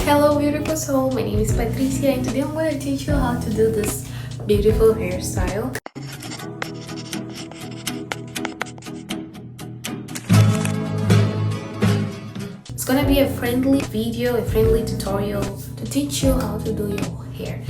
Hello beautiful soul, my name is Patricia and today I'm going to teach you how to do this beautiful hairstyle. It's going to be a friendly video, a friendly tutorial to teach you how to do your hair.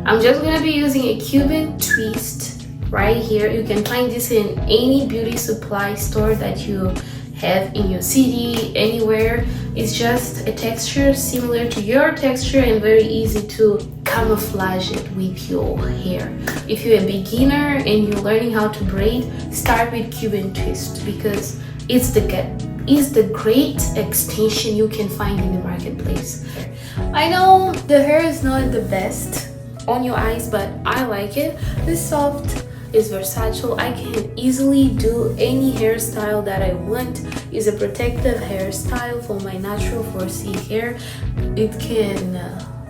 I'm just going to be using a Cuban twist right here. You can find this in any beauty supply store that you have in your city, anywhere. It's just a texture similar to your texture and very easy to camouflage it with your hair. If you're a beginner and you're learning how to braid, start with Cuban twist because it's the great extension you can find in the marketplace. I know the hair is not the best on your eyes, but I like it. It's soft, it's versatile. I can easily do any hairstyle that I want. It's a protective hairstyle for my natural 4C hair. It can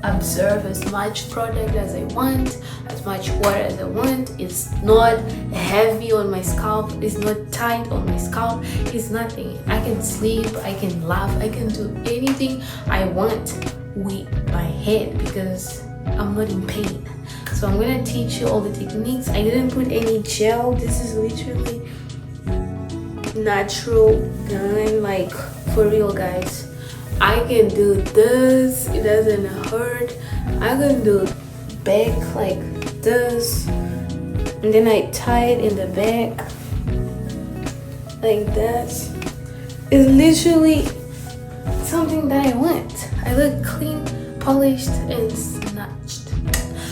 absorb as much product as I want, as much water as I want. It's not heavy on my scalp, it's not tight on my scalp, it's nothing. I can sleep, I can laugh, I can do anything I want with my head because I'm not in pain. So I'm gonna teach you all the techniques. I didn't put any gel. This is literally natural done, like for real guys. I can do this, it doesn't hurt. I can do back like this and then I tie it in the back like this. It's literally something that I want. I look clean, polished and snatched.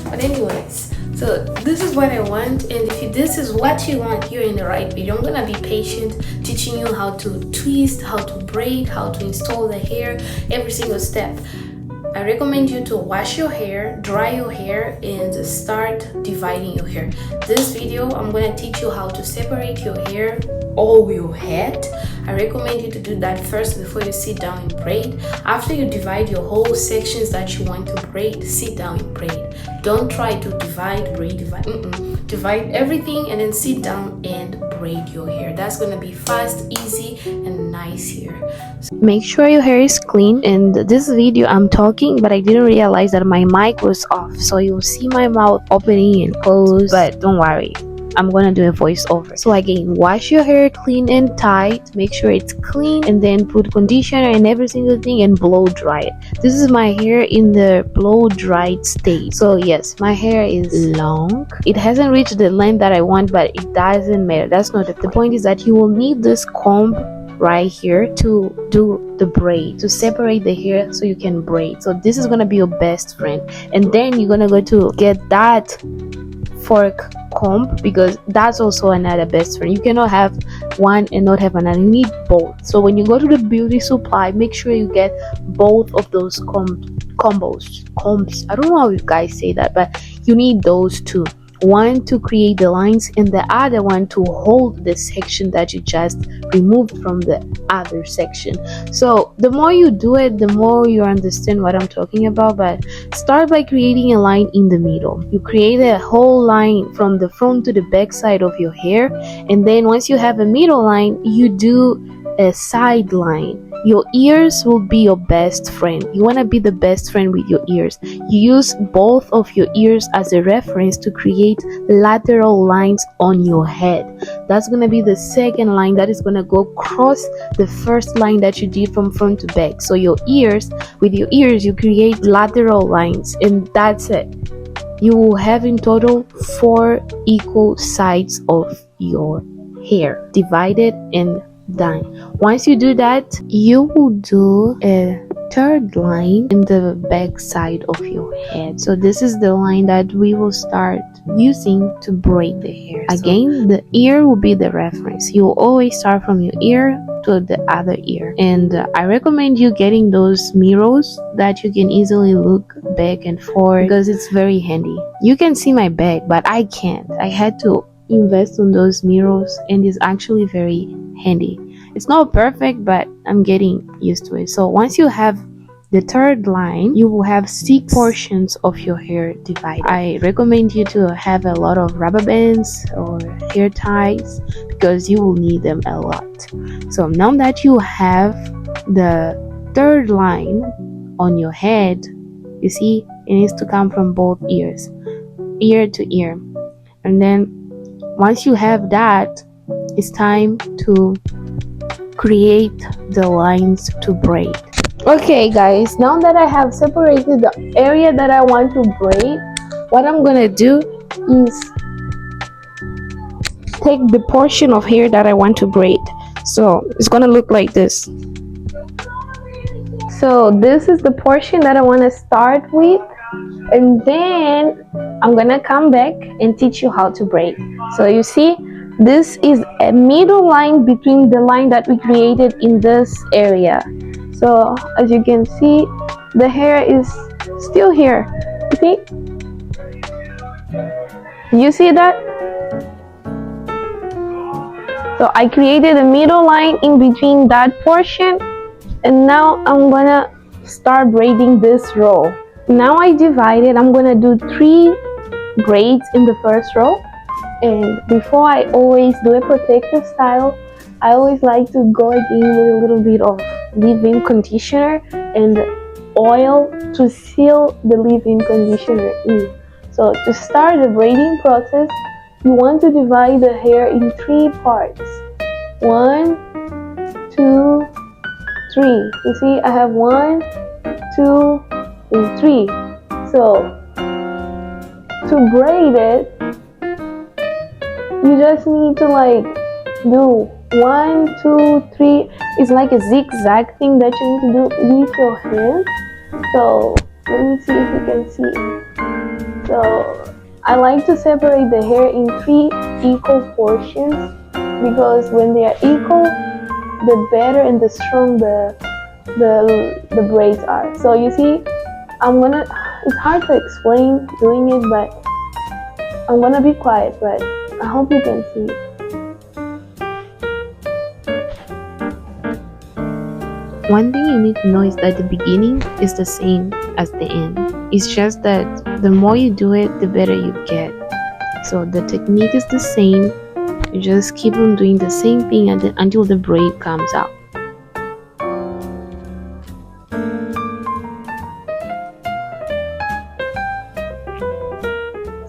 But anyways, so this is what I want, and if this is what you want, you're in the right video. I'm gonna be patient teaching you how to twist, how to braid, how to install the hair, every single step. I recommend you to wash your hair, dry your hair, and start dividing your hair. This video, I'm gonna teach you how to separate your hair all your head. I recommend you to do that first before you sit down and braid. After you divide your whole sections that you want to braid, sit down and braid. Don't try to divide, braid, divide. Divide everything and then sit down and braid your hair. That's gonna be fast, easy, and nice here. So make sure your hair is clean. In this video I'm talking, but I didn't realize that my mic was off, so you'll see my mouth opening and close, but don't worry, I'm gonna do a voiceover. So again, wash your hair clean and tight, make sure it's clean, and then put conditioner and every single thing and blow dry it. This is my hair in the blow dried state. So yes, my hair is long. It hasn't reached the length that I want, but it doesn't matter. That's not it. The point is that you will need this comb right here to do the braid, to separate the hair so you can braid. So this is gonna be your best friend, and then you're gonna go to get that fork comb because that's also another best friend. You cannot have one and not have another. You need both. So when you go to the beauty supply, make sure you get both of those combs. I don't know how you guys say that, but you need those two. One to create the lines and the other one to hold the section that you just removed from the other section. So the more you do it, the more you understand what I'm talking about. But start by creating a line in the middle. You create a whole line from the front to the back side of your hair, and then once you have a middle line, you do a side line. Your ears will be your best friend. You want to be the best friend with your ears. You use both of your ears as a reference to create lateral lines on your head. That's going to be the second line that is going to go across the first line that you did from front to back. So your ears, with your ears, you create lateral lines, and that's it. You will have in total 4 equal sides of your hair divided and done. Once you do that, you will do a third line in the back side of your head. So this is the line that we will start using to braid the hair. Again, the ear will be the reference. You will always start from your ear to the other ear, and I recommend you getting those mirrors that you can easily look back and forth because it's very handy. You can see my back, but I can't. I had to invest on those mirrors, and it's actually very handy. It's not perfect, but I'm getting used to it. So once you have the third line, you will have 6 portions of your hair divided. I recommend you to have a lot of rubber bands or hair ties because you will need them a lot. So now that you have the third line on your head. You see, it needs to come from both ears, ear to ear. And then once you have that, it's time to create the lines to braid. Okay guys, now that I have separated the area that I want to braid, what I'm gonna do is take the portion of hair that I want to braid. So it's gonna look like this. So this is the portion that I want to start with, and then I'm gonna come back and teach you how to braid. So you see, this is a middle line between the line that we created in this area. So as you can see, the hair is still here. You see that? So I created a middle line in between that portion, and now I'm gonna start braiding this row. Now I divided. I'm gonna do 3 braids in the first row, and before I always do a protective style, I always like to go again with a little bit of leave-in conditioner and oil to seal the leave-in conditioner in. So to start the braiding process, you want to divide the hair in 3 parts. 1, 2, 3. You see, I have 1, 2, and 3. So to braid it, you just need to like do 1, 2, 3. It's like a zigzag thing that you need to do with your hand. So let me see if you can see. So I like to separate the hair in 3 equal portions, because when they are equal, the better and the strong the braids are. So you see, it's hard to explain doing it, but I'm gonna be quiet, but I hope you can see. One thing you need to know is that the beginning is the same as the end. It's just that the more you do it, the better you get. So the technique is the same. You just keep on doing the same thing until the braid comes out.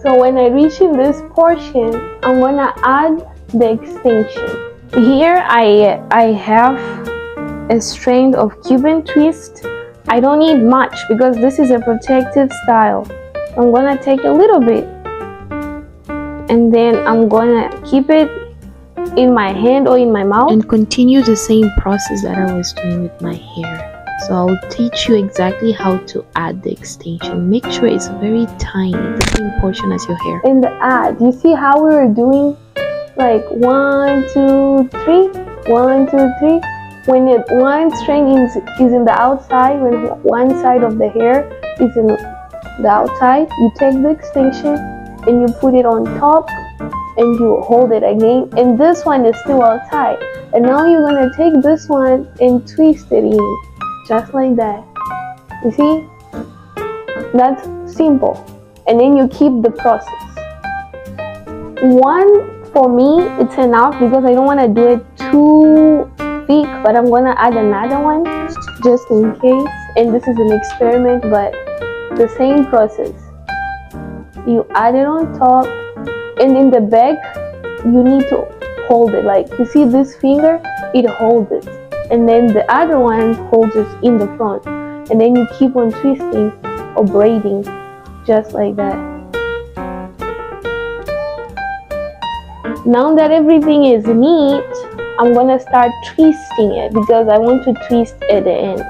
So when I reach in this portion, I'm gonna add the extension. Here I have a strand of Cuban twist. I don't need much because this is a protective style. I'm gonna take a little bit, and then I'm gonna keep it in my hand or in my mouth and continue the same process that I was doing with my hair. So I'll teach you exactly how to add the extension. Make sure it's very tiny, the same portion as your hair. In the add, you see how we were doing like 1, 2, 3, 1, 2, 3. When one string is in the outside, when one side of the hair is in the outside, you take the extension and you put it on top and you hold it again, and this one is still outside, and now you're gonna take this one and twist it in just like that. You see, that's simple. And then you keep the process. One for me it's enough because I don't want to do it too thick, but I'm gonna add another one just in case. And this is an experiment, but the same process. You add it on top, and in the back you need to hold it. Like you see this finger, it holds it, and then the other one holds it in the front, and then you keep on twisting or braiding just like that. Now that everything is neat, I'm gonna start twisting it because I want to twist at the end.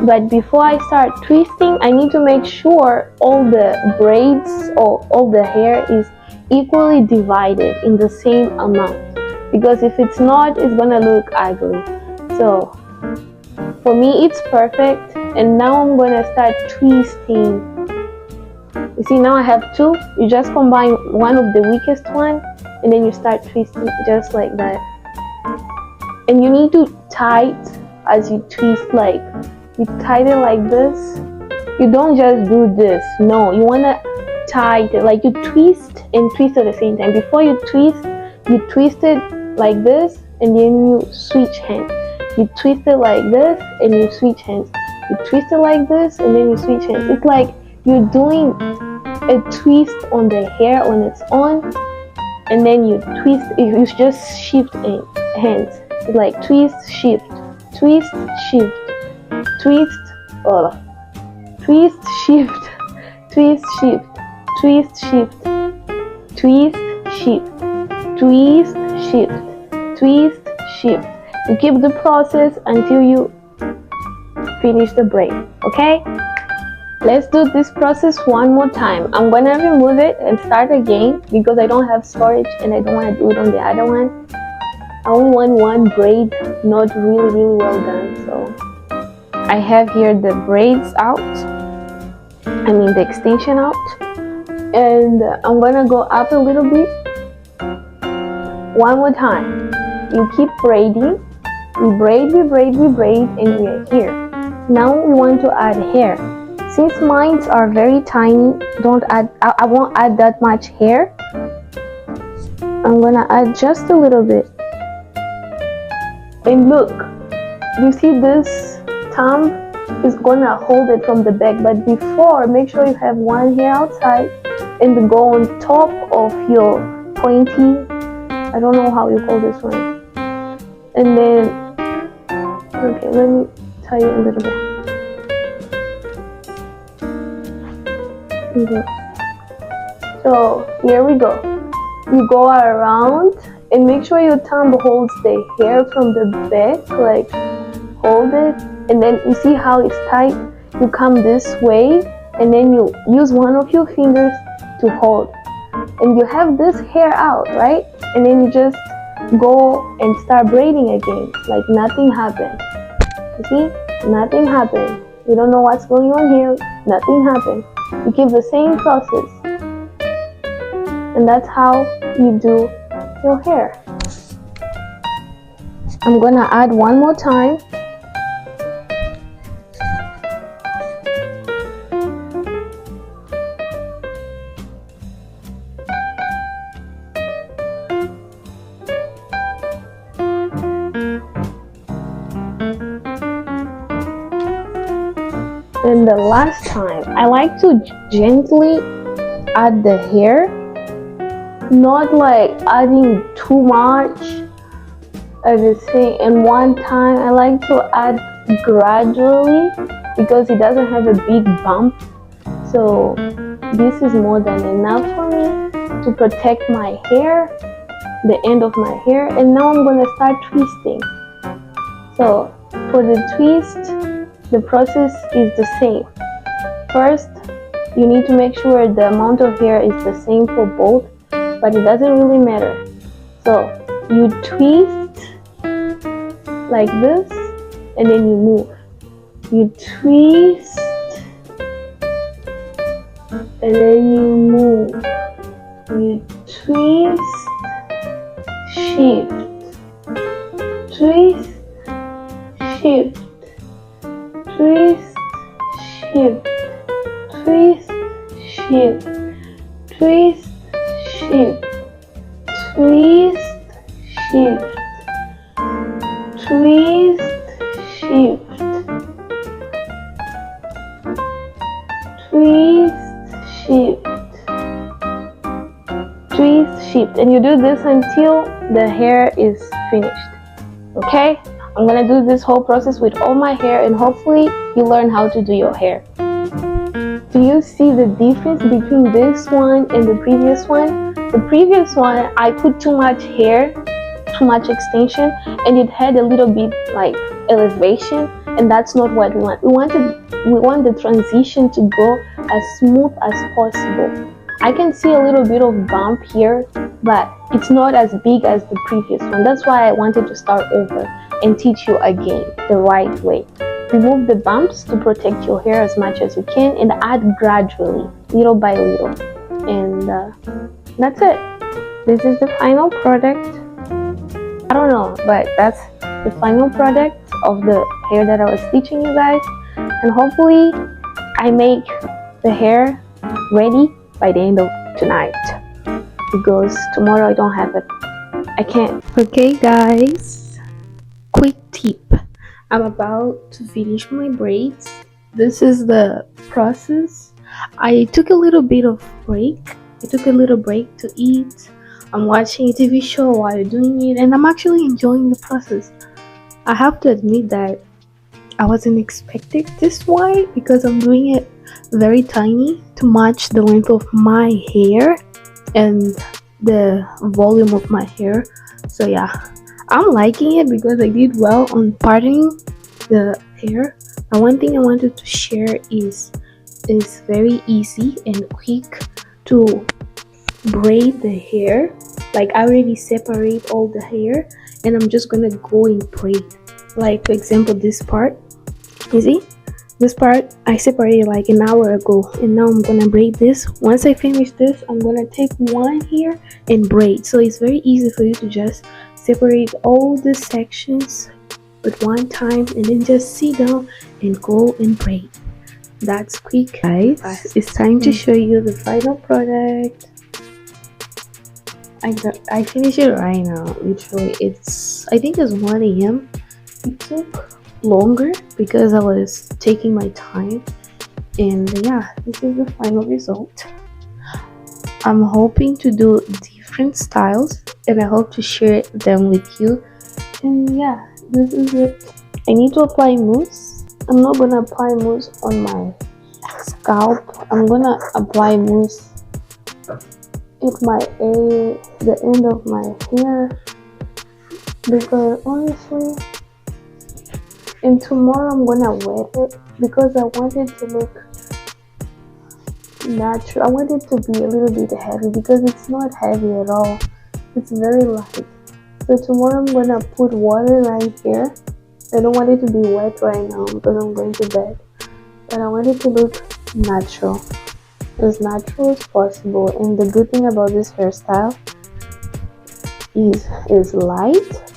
But before I start twisting, I need to make sure all the braids or all the hair is equally divided in the same amount, because if it's not, it's gonna look ugly. So for me it's perfect, and now I'm gonna start twisting. You see, now I have two. You just combine one of the weakest one, and then you start twisting just like that. And you need to tight as you twist, like you tighten like this. You don't just do this. No, you wanna tight it, like you twist and twist at the same time. Before you twist it like this, and then you switch hand. You twist it like this and you switch hands. You twist it like this and then you switch hands. It's like you're doing a twist on the hair when it's on, and then you twist. You just shift hands. It's like twist, shift, twist, shift, twist, twist, shift, twist, shift, twist, shift, twist, shift, twist, shift, twist, shift. You keep the process until you finish the braid. Okay? Let's do this process one more time. I'm gonna remove it and start again because I don't have storage and I don't want to do it on the other one. I only want one braid, not really well done. So I have here the braids out, I mean the extension out, and I'm gonna go up a little bit. One more time. You keep braiding. We braid, and we are here. Now we want to add hair. Since mine are very tiny, I won't add that much hair. I'm gonna add just a little bit. And look, you see this thumb is gonna hold it from the back, but before, make sure you have one hair outside and go on top of your pointy, I don't know how you call this one. And then, okay, let me tell you a little bit. Okay. So here we go. You go around and make sure your thumb holds the hair from the back, like hold it, and then you see how it's tight. You come this way and then you use one of your fingers to hold, and you have this hair out, right? And then you just go and start braiding again like nothing happened. You see, nothing happened. You don't know what's going on here. Nothing happened. You keep the same process, and that's how you do your hair. I'm gonna add one more time. And the last time, I like to gently add the hair, not like adding too much at the same in one time. I like to add gradually because it doesn't have a big bump. So this is more than enough for me to protect my hair, the end of my hair. And now I'm gonna start twisting. So for the twist, the process is the same. First, you need to make sure the amount of hair is the same for both, but it doesn't really matter. So you twist like this and then you move. You twist and then you move. You twist, shift, twist, shift, twist, shift, twist, shift, twist, shift, twist, shift, twist, shift, twist, shift, twist, shift, and you do this until the hair is finished. Okay? I'm gonna do this whole process with all my hair, and hopefully you learn how to do your hair. Do you see the difference between this one and the previous one? The previous one, I put too much hair, too much extension, and it had a little bit like elevation, and that's not what we want. We want the transition to go as smooth as possible. I can see a little bit of bump here, but it's not as big as the previous one. That's why I wanted to start over and teach you again the right way. Remove the bumps to protect your hair as much as you can, and add gradually, little by little. And that's it. This is the final product. I don't know, but that's the final product of the hair that I was teaching you guys. And hopefully I make the hair ready by the end of tonight, because tomorrow I don't have it. I can't. Okay guys, quick tip. I'm about to finish my braids. This is the process. I took a little bit of break. I took a little break to eat. I'm watching a TV show while doing it, and I'm actually enjoying the process. I have to admit that I wasn't expecting this wide because I'm doing it very tiny to match the length of my hair and the volume of my hair. So yeah, I'm liking it because I did well on parting the hair. Now one thing I wanted to share is it's very easy and quick to braid the hair. Like I already separate all the hair and I'm just gonna go and braid. Like for example this part, you see? This part I separated like an hour ago and now I'm gonna braid this. Once I finish this, I'm gonna take one here and braid. So it's very easy for you to just separate all the sections at one time and then just sit down and go and braid. That's quick, guys. It's time to show you the final product. I finished it right now. Literally, I think it's 1 a.m. It took longer because I was taking my time, and yeah, this is the final result. I'm hoping to do different styles and I hope to share them with you. And yeah, this is it. I need to apply mousse. I'm not gonna apply mousse on my scalp. I'm gonna apply mousse at the end of my hair because honestly, and tomorrow I'm gonna wet it because I want it to look natural. I want it to be a little bit heavy because it's not heavy at all. It's very light. So tomorrow I'm gonna put water right here. I don't want it to be wet right now because I'm going to bed. But I want it to look natural. As natural as possible. And the good thing about this hairstyle is light,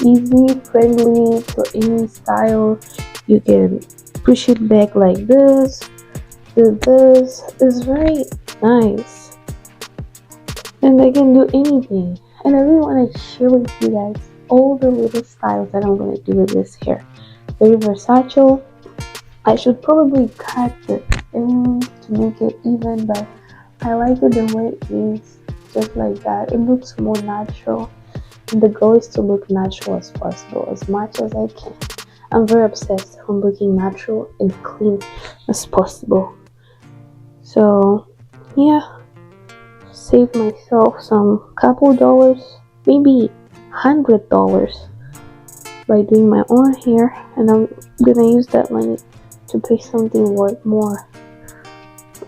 easy, friendly to any style. You can push it back like this, do this. It's very nice. And I can do anything. And I really want to share with you guys all the little styles that I'm going to do with this hair. Very versatile. I should probably cut the end to make it even, but I like it the way it is, just like that. It looks more natural, and the goal is to look natural as possible, as much as I can. I'm very obsessed on looking natural and clean as possible. So yeah, save myself some couple dollars, maybe $100 by doing my own hair, and I'm gonna use that money to pay something worth more.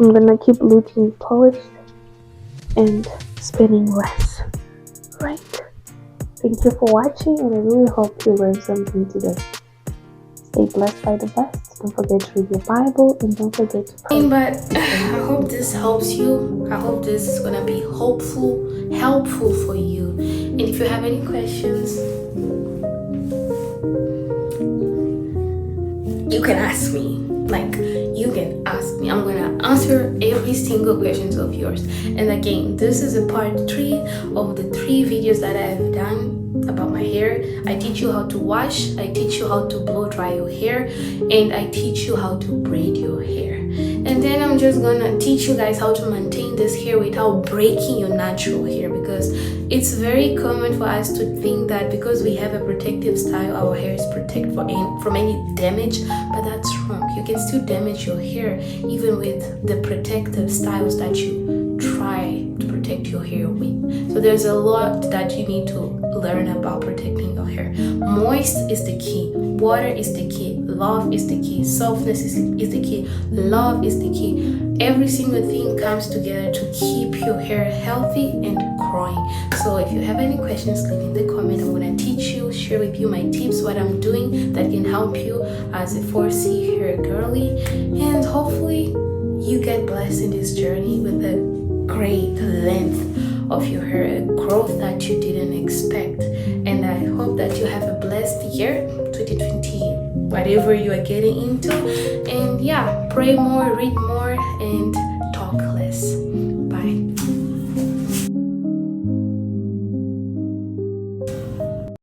I'm gonna keep looking polished and spending less, right? Thank you for watching, and I really hope you learned something today. Stay blessed by the best. Don't forget to read your Bible, and don't forget to pray. But I hope this helps you. I hope this is gonna be helpful for you. And if you have any questions, you can ask me. I'm gonna answer every single question of yours. And again, this is a part 3 of the 3 videos that I have done about my hair. I teach you how to wash, I teach you how to blow dry your hair, and I teach you how to braid your hair. And then I'm just gonna teach you guys how to maintain this hair without breaking your natural hair, because it's very common for us to think that because we have a protective style, our hair is protected from any damage, but that's wrong. You can still damage your hair even with the protective styles that you try to protect your hair with. So there's a lot that you need to learn about protecting your hair. Moist is the key, water is the key, love is the key, softness is the key, love is the key. Every single thing comes together to keep your hair healthy and growing. So if you have any questions, leave in the comment. I'm gonna teach you, share with you my tips, what I'm doing that can help you as a 4C hair girly, and hopefully you get blessed in this journey with a great length of your hair, a growth that you didn't expect. And I hope that you have a blessed year 2020, whatever you are getting into. And yeah, pray more, read more, and